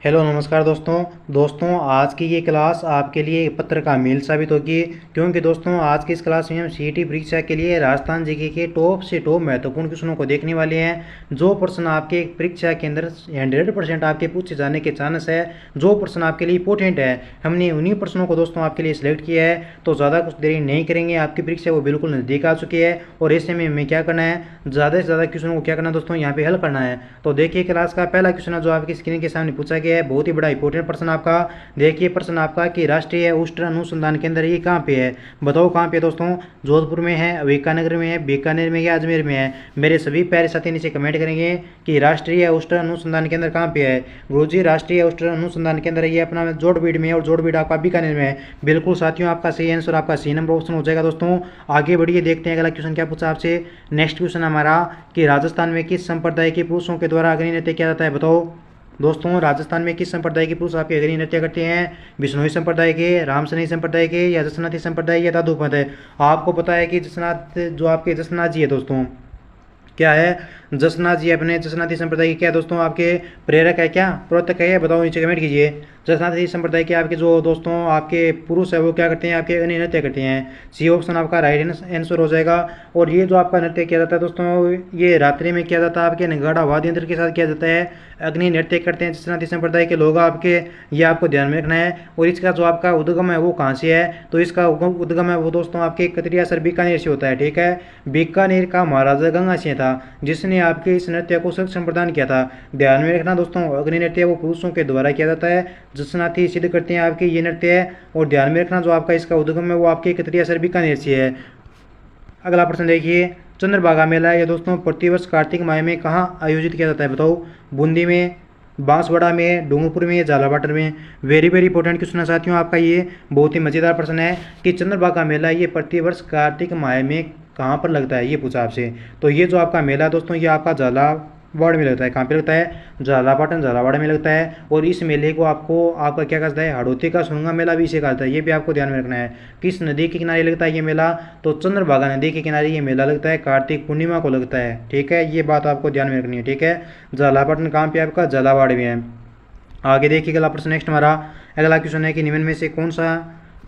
Hello नमस्कार दोस्तों आज की ये क्लास आपके लिए पत्र का मील साबित होगी, क्योंकि दोस्तों आज की इस क्लास में हम सीईटी परीक्षा के लिए राजस्थान जीके के टॉप से टॉप महत्वपूर्ण क्वेश्चनों को देखने वाले हैं। जो प्रश्न आपके परीक्षा के अंदर 100% आपके पूछे जाने के चांस है, जो प्रश्न आपके लिए इंपॉर्टेंट है, हमने उन्हीं प्रश्नों को दोस्तों आपके लिए सिलेक्ट किया है। तो ज़्यादा कुछ देरी नहीं करेंगे, आपकी परीक्षा वो बिल्कुल नज़दीक आ चुकी है और ऐसे में हमें क्या करना है, ज़्यादा से ज़्यादा क्वेश्चनों को क्या करना है दोस्तों, यहाँ पे हल करना है। तो देखिए क्लास का पहला क्वेश्चन है जो आपकी स्क्रीन के सामने पूछा गया है, बहुत ही बड़ा इंपॉर्टेंट प्रश्न आपका। देखिए प्रश्न आपका कि राष्ट्रीय उष्ण अनुसंधान केंद्र ये कहाँ पे है, बताओ कहाँ पे दोस्तों। जोधपुर में है, बीकानेर में है, बीकानेर में या अजमेर में है। मेरे सभी प्यारे साथी नीचे कमेंट करेंगे कि राष्ट्रीय उष्ण अनुसंधान केंद्र कहाँ पे है। गुरुजी राष्ट्रीय उष्ण अनुसंधान केंद्र ये अपना जोड़बीड़ में है और जोड़बीड़ आपका बीकानेर में है। बिल्कुल साथियों, आपका सही आंसर आपका सी नंबर ऑप्शन हो जाएगा। दोस्तों आगे बढ़िए, देखते हैं अगला क्वेश्चन क्या पूछा आपसे। नेक्स्ट क्वेश्चन हमारा कि राजस्थान में किस संप्रदाय के पुरुषों के द्वारा अग्नि नृत्य किया जाता है, बताओ दोस्तों। राजस्थान में किस संप्रदाय के पुरुष आपके अग्नि नृत्य करते हैं, बिश्नोई संप्रदाय के, रामसनी संप्रदाय के, या जसनाथी संप्रदाय या दादू संप्रदाय। आपको पता है कि जसनाथ जो आपके जसनाथ जी है दोस्तों, क्या है, जसनाथ जी अपने जसनाथी संप्रदाय के क्या दोस्तों आपके प्रेरक है, क्या प्रवर्तक है, बताओ नीचे कमेंट कीजिए। जसनाथी संप्रदाय के आपके जो दोस्तों आपके पुरुष है वो क्या करते हैं, आपके अग्नि नृत्य करते हैं। सी ऑप्शन आपका राइट आंसर हो जाएगा। और ये जो आपका नृत्य किया जाता है दोस्तों, ये रात्रि में किया जाता है, आपके नगाड़ा वाद्य यंत्र के साथ किया जाता है। अग्नि नृत्य करते हैं जसनाथी संप्रदाय के लोग आपके, ये आपको ध्यान में रखना है। और इसका जो आपका उद्गम है वो कहाँ से है, तो इसका उद्गम है वो दोस्तों आपके कतरियासर बीकानेर से होता है। ठीक है, बीकानेर का महाराजा गंगा सिंह था जिसने आपके इस नृत्य को संरक्षण प्रदान किया था। ध्यान में रखना दोस्तों, अग्नि नृत्य वो पुरुषों के द्वारा किया जाता है, जसनाथी सिद्ध करते हैं आपके ये नृत्य है। और ध्यान में रखना जो आपका इसका उद्गम है वो आपके कतरियासर बीकानेर से है। अगला प्रश्न देखिए, चंद्रभागा मेला ये दोस्तों प्रतिवर्ष कार्तिक माह में कहाँ आयोजित किया जाता है, बताओ। बूंदी में, बांसवाड़ा में, डूंगरपुर में, झालावाड़ में। वेरी वेरी इंपॉर्टेंट क्वेश्चन है साथियों आपका, ये बहुत ही मजेदार प्रश्न है कि चंद्रभागा मेला ये प्रतिवर्ष कार्तिक माह में कहाँ पर लगता है, ये पूछा आपसे। तो ये जो आपका मेला दोस्तों ये आपका झालावाड़ में लगता है। कहाँ पे लगता है, झालापाटन झालावाड़ में लगता है। और इस मेले को आपका क्या कहता है, हाड़ौती का सुरंगा मेला भी इसे कहता है। ये भी आपको ध्यान में रखना है। किस नदी के किनारे लगता है ये मेला, तो चंद्रभागा नदी के किनारे ये मेला लगता है, कार्तिक पूर्णिमा को लगता है। ठीक है, ये बात आपको ध्यान में रखनी है। ठीक है, झालापाटन कहाँ पे आपका, झालावाड़ में है। आगे देखिए अगला प्रश्न नेक्स्ट हमारा। अगला क्वेश्चन है कि निम्न में से कौन सा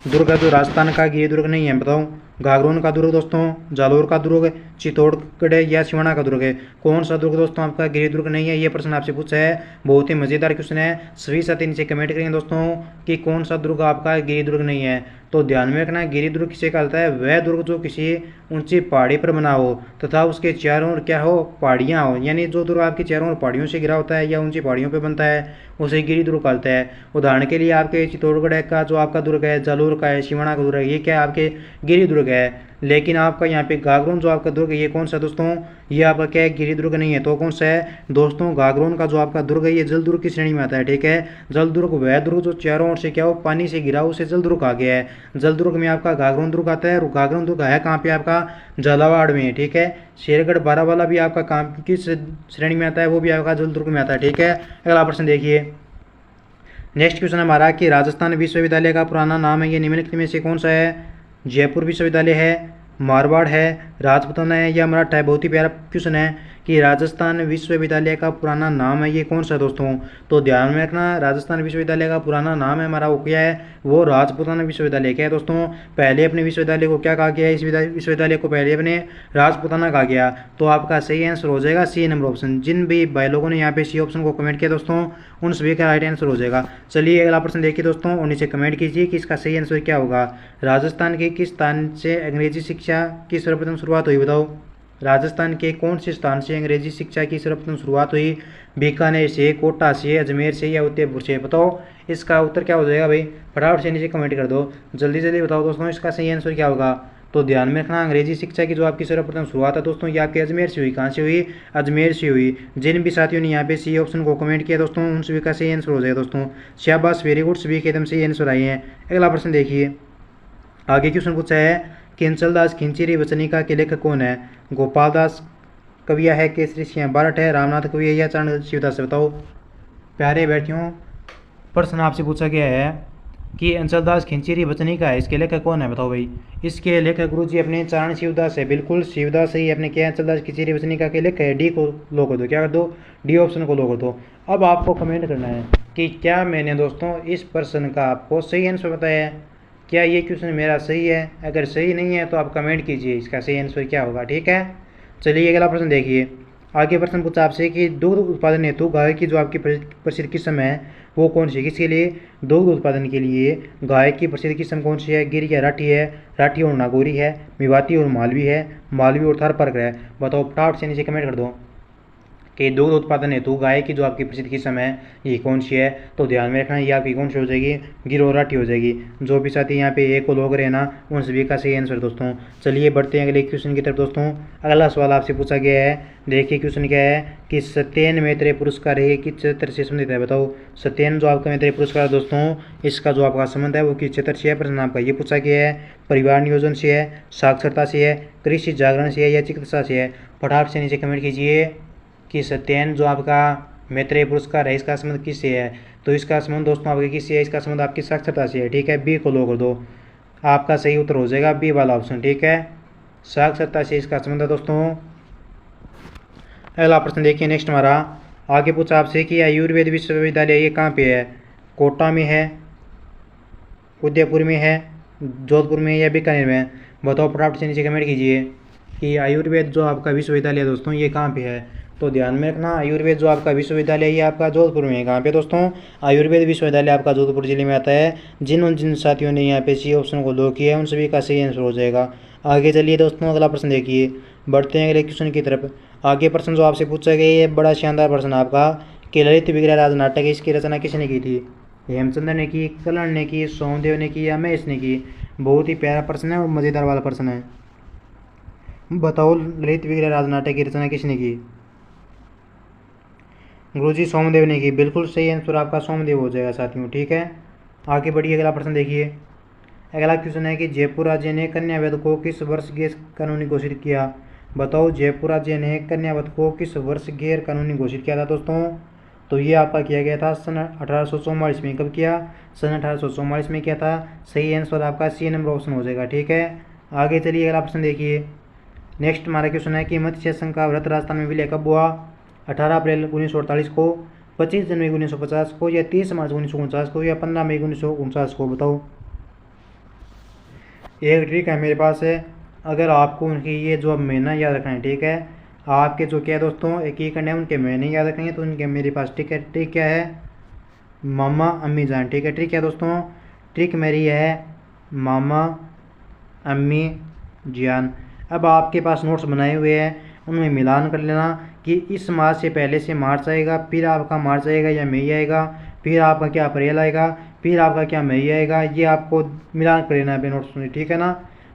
दुर्ग है जो राजस्थान का गिरी दुर्ग नहीं है, बताओ। घाघरोन का दुर्ग दोस्तों, जालोर का दुर्ग, चित्तौड़गढ़ या सिवाना का दुर्ग है। कौन सा दुर्ग दोस्तों आपका गिरी दुर्ग नहीं है, ये प्रश्न आपसे पूछा है। बहुत ही मजेदार क्वेश्चन है। सभी साथी नीचे कमेंट करेंगे दोस्तों कि कौन सा दुर्ग आपका गिरी दुर्ग नहीं है। तो ध्यान में रखना, गिरी दुर्ग किसे कहता है, वह दुर्ग जो किसी ऊंची पहाड़ी पर बना हो तथा उसके चारों ओर क्या हो, पहाड़ियाँ हो। यानी जो दुर्ग आपके चारों ओर पहाड़ियों से घिरा होता है या ऊंची पहाड़ियों पर बनता है उसे गिरी दुर्ग कहता है। उदाहरण के लिए आपके चित्तौड़गढ़ का जो आपका दुर्ग है, जालोर का है, सिवाना का दुर्ग है, ये क्या आपके गिरी दुर्ग है। लेकिन आपका यहाँ पे घाघरोन जो आपका दुर्ग है ये कौन सा दोस्तों, ये आपका क्या है, गिरी दुर्ग नहीं है। तो कौन सा है दोस्तों, घाघरोन का जो आपका दुर्ग है ये जल दुर्ग की श्रेणी में आता है। ठीक है, जल दुर्ग वह दुर्ग जो चारों ओर से क्या हो, पानी से घिरा हो, उसे जल दुर्ग आ गया है। जल दुर्ग में आपका घाघरोन दुर्ग आता है। और घाघरोन दुर्ग है कहाँ पे आपका, झालावाड़ में। ठीक है, शेरगढ़ बारावाला भी आपका काम किस श्रेणी में आता है, वो भी आपका जल दुर्ग में आता है। ठीक है, अगला प्रश्न देखिए। नेक्स्ट क्वेश्चन हमारा कि राजस्थान विश्वविद्यालय का पुराना नाम है, ये निम्नलिखित में से कौन सा है। जयपुर विश्वविद्यालय है, मारवाड़ है, राजपूताना है या मराठा है। बहुत ही प्यारा क्वेश्चन है कि राजस्थान विश्वविद्यालय का पुराना नाम है ये कौन सा दोस्तों। तो ध्यान में रखना, राजस्थान विश्वविद्यालय का पुराना नाम है हमारा वो क्या है, वो राजपूताना विश्वविद्यालय। क्या है दोस्तों, पहले अपने विश्वविद्यालय को क्या कहा गया है, इस विश्वविद्यालय को पहले अपने राजपूताना कहा गया। तो आपका सही आंसर हो जाएगा सी नंबर ऑप्शन। जिन भी भाई लोगों ने यहाँ पे सी ऑप्शन को कमेंट किया दोस्तों उन सभी का राइट आंसर हो जाएगा। चलिए अगला प्रश्न देखिए दोस्तों और नीचे कमेंट कीजिए कि इसका सही आंसर क्या होगा। राजस्थान के किस स्थान से अंग्रेजी शिक्षा की सर्वप्रथम शुरुआत हुई, बताओ। राजस्थान के कौन से स्थान से अंग्रेजी शिक्षा की सर्वप्रथम शुरुआत हुई, बीकानेर से, कोटा से, अजमेर से या उदयपुर से, बताओ। इसका उत्तर क्या हो जाएगा भाई, फटाफट से नीचे कमेंट कर दो, जल्दी जल्दी बताओ दोस्तों इसका सही आंसर क्या होगा। तो ध्यान में रखना, अंग्रेजी शिक्षा की जो आपकी सर्वप्रथम शुरुआत है दोस्तों ये आपके अजमेर से हुई। कहाँ से हुई, अजमेर से हुई। जिन भी साथियों ने यहाँ पे सी ऑप्शन को कमेंट किया दोस्तों उन सभी का सही आंसर हो जाएगा दोस्तों। शाबाश, वेरी गुड, सभी के एकदम सही आंसर आए हैं। अगला प्रश्न देखिए, आगे क्वेश्चन पूछा है कि अंचलदास खिंचीरी वचनिका के लेखक कौन है। गोपाल दास कविया है, केसरी सिंह बारट है, रामनाथ कवि है या चरण शिवदास है, बताओ। प्यारे बैठियों, प्रश्न आपसे पूछा गया है कि अंचलदास खिंचीरी वचनिका है, इसके लेखक कौन है, बताओ भाई। इसके लेखक गुरु जी अपने चरण शिवदास है। बिल्कुल शिवदास ही अपने क्या अंचलदास खिंचीरी वचनिका के लेखक है। डी को लो कर दो, क्या कर दो, डी ऑप्शन को लो कर दो। अब आपको कमेंट करना है कि क्या मैंने दोस्तों इस प्रश्न का आपको सही आंसर बताया है। क्या ये क्वेश्चन मेरा सही है? अगर सही नहीं है तो आप कमेंट कीजिए इसका सही आंसर क्या होगा। ठीक है, चलिए अगला प्रश्न देखिए। आगे प्रश्न पूछा आपसे कि दुग्ध उत्पादन हेतु गाय की जो आपकी प्रसिद्ध किस्म है वो कौन सी है। किसके लिए? दुग्ध उत्पादन के लिए गाय की प्रसिद्ध किस्म कौन सी है? गिर या राठी है, राठी और नागौरी है, मेवाती और मालवी है, मालवी और थारपारकर है। बताओ फटाफट से नीचे कमेंट कर दो कि दुग्ध उत्पादन हेतु गाय की जो आपकी प्रसिद्ध किस्म है ये कौन सी है। तो ध्यान में रखना ये आपकी कौन सी हो जाएगी? गिर और राठी हो जाएगी। जो भी साथी यहाँ पे एक को लोग रहे ना उन सभी का सही आंसर दोस्तों। चलिए बढ़ते हैं अगले क्वेश्चन की तरफ दोस्तों। अगला सवाल आपसे पूछा गया है, देखिए क्वेश्चन क्या है कि सत्येन मैत्रेय पुरस्कार है किस क्षेत्र से संबंधित है। बताओ सत्येन जो आपका मैत्रेय पुरस्कार दोस्तों इसका जो आपका संबंध है वो किस क्षेत्र से है। प्रश्न आपका ये पूछा गया है, परिवार नियोजन से है, साक्षरता से है, कृषि जागरण से है या चिकित्सा से है। फटाफट से नीचे कमेंट कीजिए कि सत्येन जो आपका मैत्रेय पुरस्कार है इसका संबंध किससे है। तो इसका संबंध दोस्तों आपके किससे है? इसका संबंध आपकी साक्षरता से है। ठीक है, बी को लो कर दो, आपका सही उत्तर हो जाएगा बी वाला ऑप्शन। ठीक है, साक्षरता से इसका संबंध है दोस्तों। अगला प्रश्न देखिए नेक्स्ट हमारा। आगे पूछा आपसे कि आयुर्वेद विश्वविद्यालय ये कहाँ पे है। कोटा में है, उदयपुर में है, जोधपुर में या बीकानेर में। बताओ फटाफट से नीचे कमेंट कीजिए कि आयुर्वेद जो आपका विश्वविद्यालय है दोस्तों ये कहाँ पे है। तो ध्यान में रखना आयुर्वेद जो आपका विश्वविद्यालय ये आपका जोधपुर में है। कहाँ पे दोस्तों? आयुर्वेद विश्वविद्यालय आपका जोधपुर जिले में आता है। जिन साथियों ने यहाँ पे सी ऑप्शन को लो किया है उन सभी का सही आंसर हो जाएगा। आगे चलिए दोस्तों अगला प्रश्न देखिए, बढ़ते हैं अगले क्वेश्चन की तरफ। आगे प्रश्न जो आपसे पूछा गया है बड़ा शानदार प्रश्न आपका कि ललित विग्रह राज नाटक इसकी रचना किसने की थी। हेमचंद्र ने की, कर्ण ने की, सोमदेव ने की या महेश ने की। बहुत ही प्यारा प्रश्न है और मज़ेदार वाला प्रश्न है। बताओ ललित विग्रह राज नाटक की रचना किसने की। गुरुजी सोमदेव ने की, बिल्कुल सही आंसर आपका सोमदेव हो जाएगा साथियों। ठीक है, आगे बढ़िए अगला प्रश्न देखिए। अगला क्वेश्चन है कि जयपुर राज्य ने कन्यावध को किस वर्ष गैर कानूनी घोषित किया। बताओ जयपुर राज्य ने कन्यावध को किस वर्ष गैर कानूनी घोषित किया था दोस्तों। तो ये आपका किया गया था सन 1844 में। कब किया? सन 1844 में किया था। सही आंसर आपका सी नंबर ऑप्शन हो जाएगा। ठीक है, आगे चलिए अगला प्रश्न देखिए। नेक्स्ट हमारा क्वेश्चन है कि मत्स्य संघ का व्रत राजस्थान में विलय कब हुआ। 18 अप्रैल 1948 को, 25 जनवरी 1950 को या 30 मार्च 1949 को या 15 मई 1949 को। बताओ। एक ट्रिक है मेरे पास है, अगर आपको उनकी ये जो अब महीना याद रखना है। ठीक है, आपके जो क्या है दोस्तों एक ही करना है, उनके महीने याद रखने हैं। तो उनके मेरे पास ट्रिक है। ट्रिक क्या है? मामा अम्मी जान। ठीक है, ट्रिक क्या दोस्तों? ट्रिक मेरी है मामा अम्मी जान। अब आपके पास नोट्स बनाए हुए हैं उनमें मिलान कर लेना कि इस माह से पहले से मार्च आएगा, फिर आपका मार्च आएगा या मई आएगा, फिर आपका क्या अप्रैल आएगा, फिर आपका क्या मई आएगा। ये आपको मिलान कर लेना है अपने नोट्स में। ठीक है ना,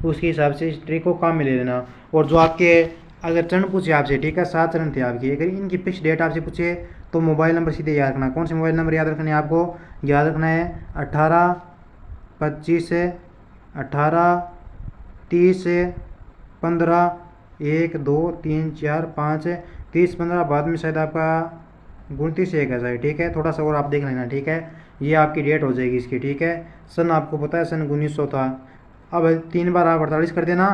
उसके हिसाब से इस ट्रिक को काम में ले लेना। और जो आपके अगर चरण पूछे आपसे, ठीक है 7 चरण थे आपके, अगर इनकी फिक्स डेट आपसे पूछे तो मोबाइल नंबर सीधे याद रखना। कौन से मोबाइल नंबर याद रखने हैं आपको? याद रखना है 18 25 18 30 15 1 2 3 4 5 30 15 बाद में शायद आपका 29 एक ऐसा है। ठीक है, थोड़ा सा और आप देख लेना। ठीक है, ये आपकी डेट हो जाएगी इसकी। ठीक है, सन आपको पता है सन 1900 था। अब 3 बार आप 48 कर देना,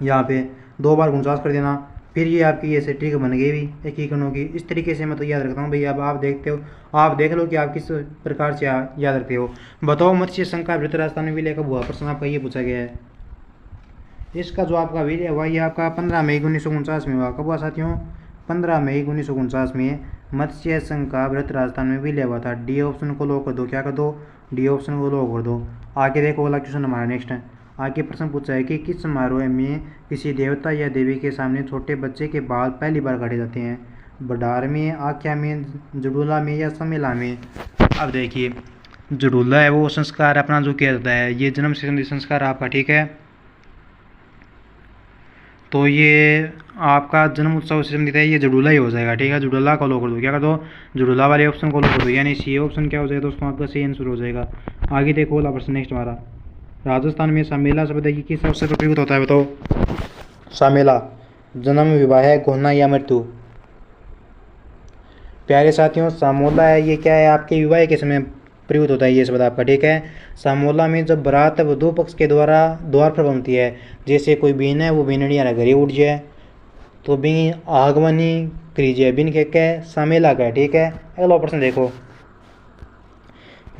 यहाँ पे 2 बार 49 कर देना, फिर ये आपकी ऐसे ट्रिक बन गई भी एकीकरणों की। इस तरीके से मैं तो याद रखता हूँ भैया। अब आप देखते हो, आप देख लो कि आप किस प्रकार से याद रखते हो। बताओ मत्स्य संघ का व्रत राजस्थान में विलय कब हुआ। प्रश्न आपका ये पूछा गया है। इसका जो आपका विलय हुआ ये आपका 15 मई 1949 में हुआ। कब हुआ साथियों? 15 मई 1949 में मत्स्य संघ का व्रत राजस्थान में विलय हुआ था। डी ऑप्शन को लो कर दो। क्या कर दो? डी ऑप्शन को लो कर दो। आगे देखो अगला क्वेश्चन हमारा नेक्स्ट है। आगे प्रश्न पूछा है कि किस समारोह में किसी देवता या देवी के सामने छोटे बच्चे के बाल पहली बार काटे जाते हैं। बडार में, आख्या में, जडूला में या समेला में। अब देखिए जडूला है वो संस्कार अपना जो किया जाता है, ये जन्म से संबंधित संस्कार आपका। ठीक है, तो ये आपका जन्म उत्सव से संबंधित है, ये जडूला ही हो जाएगा। ठीक है, जडूला को लो कर दो। क्या कर दो? जडूला वाले ऑप्शन को लो कर दो, यानी सी ऑप्शन क्या हो जाएगा दोस्तों आपका सही आंसर हो जाएगा। आगे देखो वाला प्रश्न नेक्स्ट हमारा। राजस्थान में सामेला शब्द है कि किस अवसर पर प्रयुक्त होता है। बताओ। सामेला जन्म, विवाह, घोषणा या मृत्यु। प्यारे साथियों सामोला है ये क्या है आपके विवाह के समय प्रयुक्त होता है ये शब्द आपका। ठीक है, सामोला में जब बारात वधू पक्ष के द्वारा द्वार पर बनती है, जैसे कोई बीन है वो बीनड़िया घरे उठ जाए तो बीन आगमनी करी जाए, बिन के सामेला का है। ठीक है, अगला प्रश्न देखो।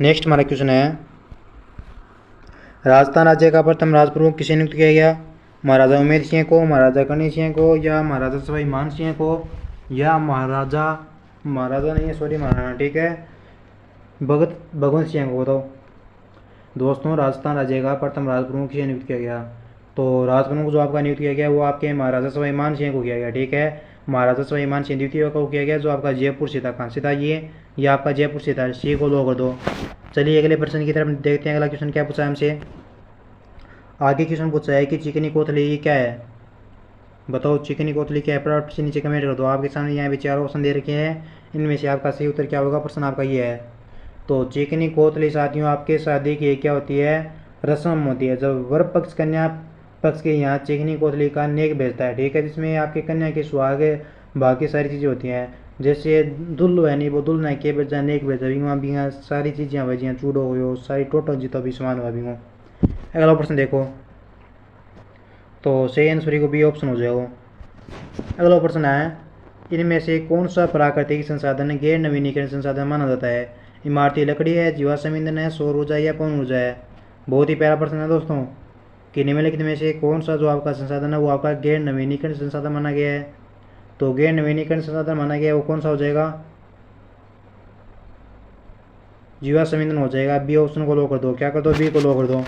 नेक्स्ट हमारा क्वेश्चन है, राजस्थान राज्य का प्रथम राजप्रमुख किसे नियुक्त किया गया? महाराजा उमेद सिंह को, महाराजा कन्हैया सिंह को, या महाराजा सवाई मान सिंह को, या महाराजा नहीं है सॉरी महाराणा, ठीक है, भगवंत सिंह को। बताओ दोस्तों, राजस्थान राज्य का प्रथम राजप्रमुख किसे नियुक्त किया गया? तो राजप्रमुख जो आपका नियुक्त किया गया वो आपके महाराजा सवाई मान सिंह को किया गया, ठीक है। महाराजा सवाई मान सिंह द्वितीय को किया गया, जो आपका जयपुर से था। कहाँ से था ये आपका जयपुर से था। सी को लो कर दो। चलिए अगले प्रश्न की तरफ देखते हैं। अगला क्वेश्चन क्या पूछा है हमसे? आगे क्वेश्चन पूछा है कि चिकनी कोतली ये क्या है? बताओ चिकनी कोतली क्या है? फटाफट से नीचे कमेंट कर दो। आपके सामने यहाँ पे 4 ऑप्शन दे रखे हैं, इनमें से आपका सही उत्तर क्या होगा? प्रश्न आपका ये है। तो चिकनी कोतली साथियों आपके शादी की क्या होती है? रस्म होती है। जब वर पक्ष कन्या पक्ष के यहाँ चिकनी कोतली का नेक भेजता है, ठीक है, जिसमें आपके कन्या के सुहाग बाकी सारी चीज़ें होती हैं। जैसे दुल्हन है नहीं वो दुल्हन के भेजा नेक भेजा भी वहाँ भी सारी चीज़ें भजियाँ चूड़ो हो सारी टोटल जितना भी सामान हुआ भी हो। अगला प्रश्न देखो, तो सही आंसर को बी ऑप्शन हो जाएगा। अगला प्रश्न है, इनमें से कौन सा प्राकृतिक संसाधन गैर नवीनीकरण संसाधन माना जाता है? इमारती लकड़ी है, जीवाश्म ईंधन है, सौर ऊर्जा या पवन ऊर्जा है? बहुत ही प्यारा प्रश्न है दोस्तों कि निम्नलिखित में से कौन सा जो आपका संसाधन है वो आपका गैर नवीनीकरण संसाधन माना गया है? तो गैर नवीनीकरण संसाधन माना गया है वो कौन सा हो जाएगा? जीवाश्म ईंधन हो जाएगा। बी ऑप्शन को लो कर दो। क्या कर दो? बी को लो कर दो।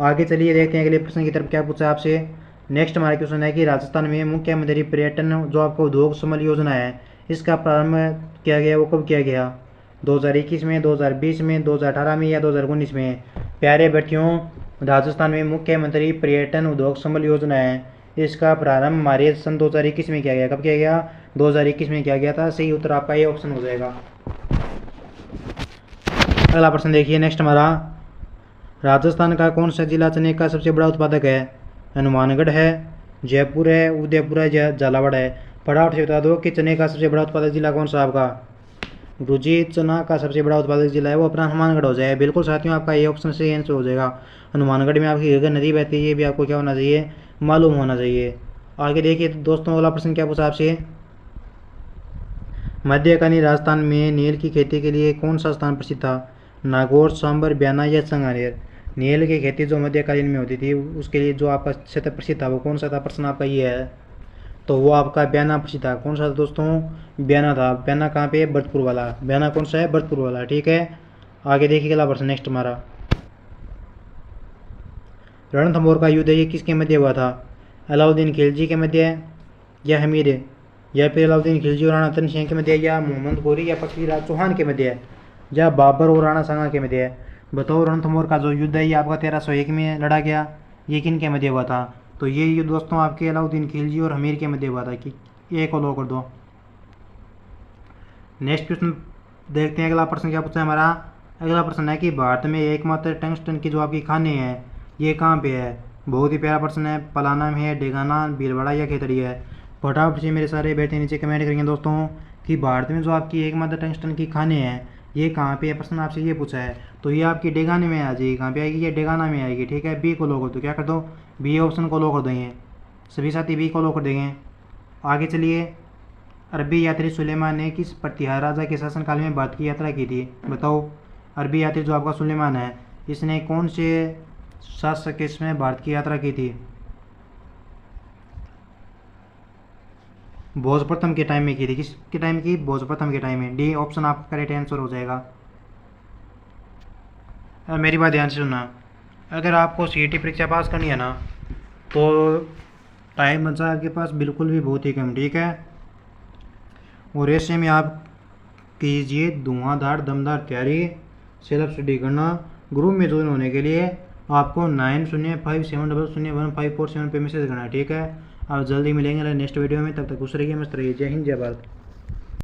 आगे चलिए देखते हैं अगले प्रश्न की तरफ क्या पूछा है आपसे। नेक्स्ट हमारा क्वेश्चन है कि राजस्थान में मुख्यमंत्री पर्यटन जो आपको उद्योग समल योजना है इसका प्रारंभ किया गया वो कब किया गया? 2021 में, 2020 में, 2018 में या 2019 में? प्यारे बच्चों, राजस्थान में मुख्यमंत्री पर्यटन उद्योग समल योजना है इसका प्रारंभ हमारे सन 2021 में किया गया। कब किया गया? 2021 में किया गया था। सही उत्तर आपका ये ऑप्शन हो जाएगा। अगला प्रश्न देखिए नेक्स्ट हमारा, राजस्थान का कौन सा जिला चने का सबसे बड़ा उत्पादक है? हनुमानगढ़ है, जयपुर है, उदयपुर है या झालावाड़ है? फटाफट से बता दो कि चने का सबसे बड़ा उत्पादक जिला कौन सा आपका? गुरुजी, चना का सबसे बड़ा उत्पादक जिला है वो अपना हनुमानगढ़ हो जाए। बिल्कुल साथियों, आपका ये ऑप्शन से आंसर हो जाएगा। हनुमानगढ़ में आपकी घग्गर नदी बहती है, ये भी आपको क्या होना चाहिए? मालूम होना चाहिए। आगे देखिए दोस्तों, अगला प्रश्न क्या पूछा आपसे? मध्यकालीन राजस्थान में नील की खेती के लिए कौन सा स्थान प्रसिद्ध था? नागौर, सांबर, बयाना या संगानेर? नील की खेती जो मध्यकालीन में होती थी उसके लिए जो आपका क्षेत्र प्रसिद्ध था वो कौन सा था? प्रश्न आपका ये है। तो वो आपका बयाना प्रसिद्ध था। कौन सा था दोस्तों? बयाना था। बयाना कहाँ पे? भरतपुर वाला। बयाना कौन सा है? भरतपुर वाला, ठीक है। आगे देखिए अगला प्रश्न नेक्स्ट हमारा, रणथंभौर का युद्ध ये किसके मध्य हुआ था? अलाउद्दीन खिलजी के मध्य या हमीर या फिर अलाउद्दीन खिलजी और राणा तन सिंह के मध्य या मोहम्मद गोरी या पृथ्वीराज चौहान के मध्य या बाबर और राणा सांगा के मध्य? बताओ रणथंभौर का जो युद्ध है ये आपका 1301 में लड़ा गया, ये किन के मध्य हुआ था? तो ये युद्ध दोस्तों आपके अलाउद्दीन खिलजी और हमीर के मध्य हुआ था। कि ए को लो कर दो। नेक्स्ट क्वेश्चन देखते हैं। अगला प्रश्न क्या पूछा है हमारा? अगला प्रश्न है कि भारत में एकमात्र टंगस्टन की जो आपकी खाने हैं ये कहाँ पे है? बहुत ही प्यारा प्रश्न है। पलाना में है, डेगाना, भीलवाड़ा या खेतड़ी है? फटाफट से मेरे सारे बैठे नीचे कमेंट करेंगे दोस्तों कि भारत में जो आपकी एकमात्र टंगस्टन की खाने हैं ये कहाँ पे है? प्रश्न आपसे ये पूछा है। तो ये आपकी डेगाने में आ जाएगी। कहाँ पे आएगी? ये डेगाना में आएगी, ठीक है। बी को लो कर दो। क्या कर दो? बी ऑप्शन को लो कर देंगे। सभी साथी बी को लो कर देंगे। आगे चलिए, अरबी यात्री सुलेमान ने किस प्रतिहार राजा के शासनकाल में भारत की यात्रा की थी? बताओ। अरबी यात्री जो आपका सुलेमान है इसने कौन से शासक के इसमें भारत की यात्रा की थी? भोज प्रथम के टाइम में की थी। किसके टाइम की? भोज प्रथम के टाइम में। डी ऑप्शन आपका करेक्ट आंसर हो जाएगा। मेरी बात ध्यान से सुनना, अगर आपको सीईटी परीक्षा पास करनी है ना तो टाइम बचा आपके पास बिल्कुल भी बहुत ही कम, ठीक है। और ऐसे में आप कीजिए धुआंधार दमदार तैयारी, सेल्फ स्टडी करना। ग्रुप में ज्वाइन होने के लिए आपको 9057001547 पे मैसेज करना है, ठीक है। आप जल्दी मिलेंगे नेक्स्ट वीडियो में। तब तक खुश रहिए, मस्त रहिए। जय हिंद, जय भारत।